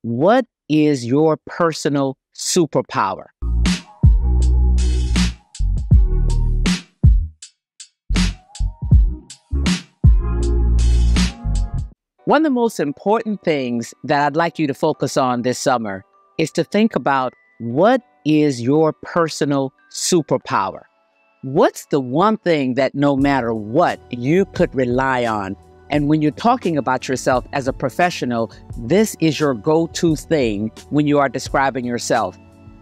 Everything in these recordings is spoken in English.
What is your personal superpower? One of the most important things that I'd like you to focus on this summer is to think about what is your personal superpower? What's the one thing that no matter what you could rely on? And when you're talking about yourself as a professional, this is your go-to thing when you are describing yourself.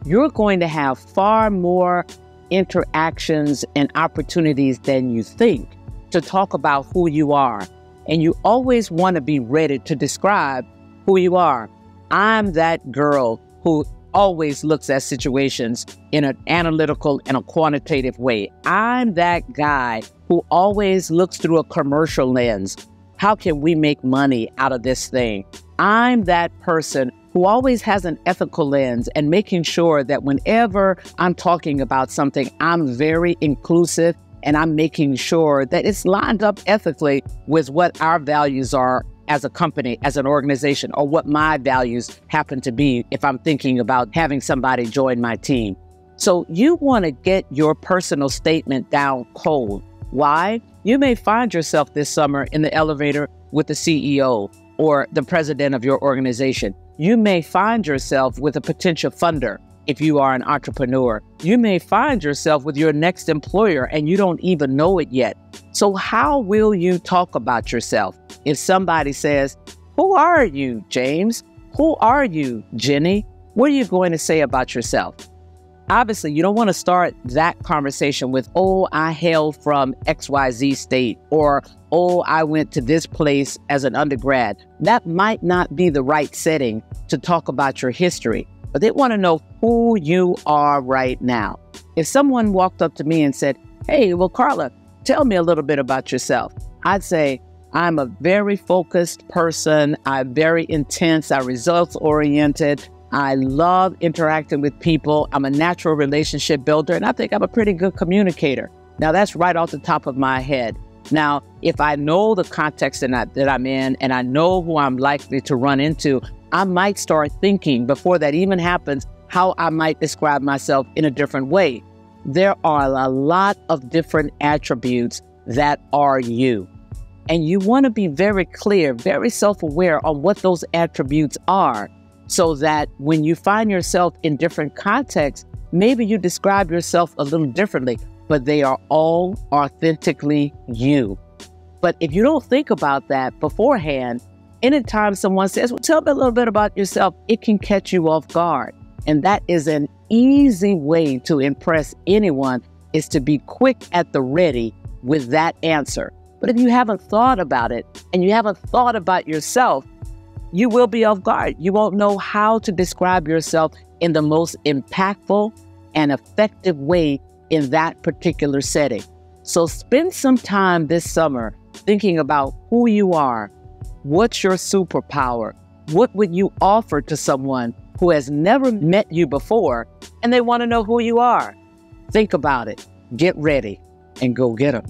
You're going to have far more interactions and opportunities than you think to talk about who you are. And you always want to be ready to describe who you are. I'm that girl who always looks at situations in an analytical and a quantitative way. I'm that guy who always looks through a commercial lens. How can we make money out of this thing? I'm that person who always has an ethical lens and making sure that whenever I'm talking about something, I'm very inclusive and I'm making sure that it's lined up ethically with what our values are as a company, as an organization, or what my values happen to be if I'm thinking about having somebody join my team. So you want to get your personal statement down cold. Why? You may find yourself this summer in the elevator with the CEO or the president of your organization. You may find yourself with a potential funder if you are an entrepreneur. You may find yourself with your next employer and you don't even know it yet. So how will you talk about yourself? If somebody says, "Who are you, James? Who are you, Jenny?" What are you going to say about yourself? Obviously, you don't want to start that conversation with, "Oh, I hail from XYZ state," or, "Oh, I went to this place as an undergrad." That might not be the right setting to talk about your history, but they want to know who you are right now. If someone walked up to me and said, "Hey, well, Carla, tell me a little bit about yourself," I'd say, "I'm a very focused person. I'm very intense. I'm results-oriented. I love interacting with people. I'm a natural relationship builder, and I think I'm a pretty good communicator." Now, that's right off the top of my head. Now, if I know the context that I'm in and I know who I'm likely to run into, I might start thinking before that even happens how I might describe myself in a different way. There are a lot of different attributes that are you. And you want to be very clear, very self-aware on what those attributes are, so that when you find yourself in different contexts, maybe you describe yourself a little differently, but they are all authentically you. But if you don't think about that beforehand, anytime someone says, "Well, tell me a little bit about yourself," it can catch you off guard. And that is an easy way to impress anyone, is to be quick at the ready with that answer. But if you haven't thought about it and you haven't thought about yourself, you will be off guard. You won't know how to describe yourself in the most impactful and effective way in that particular setting. So spend some time this summer thinking about who you are. What's your superpower? What would you offer to someone who has never met you before and they want to know who you are? Think about it, get ready, and go get them.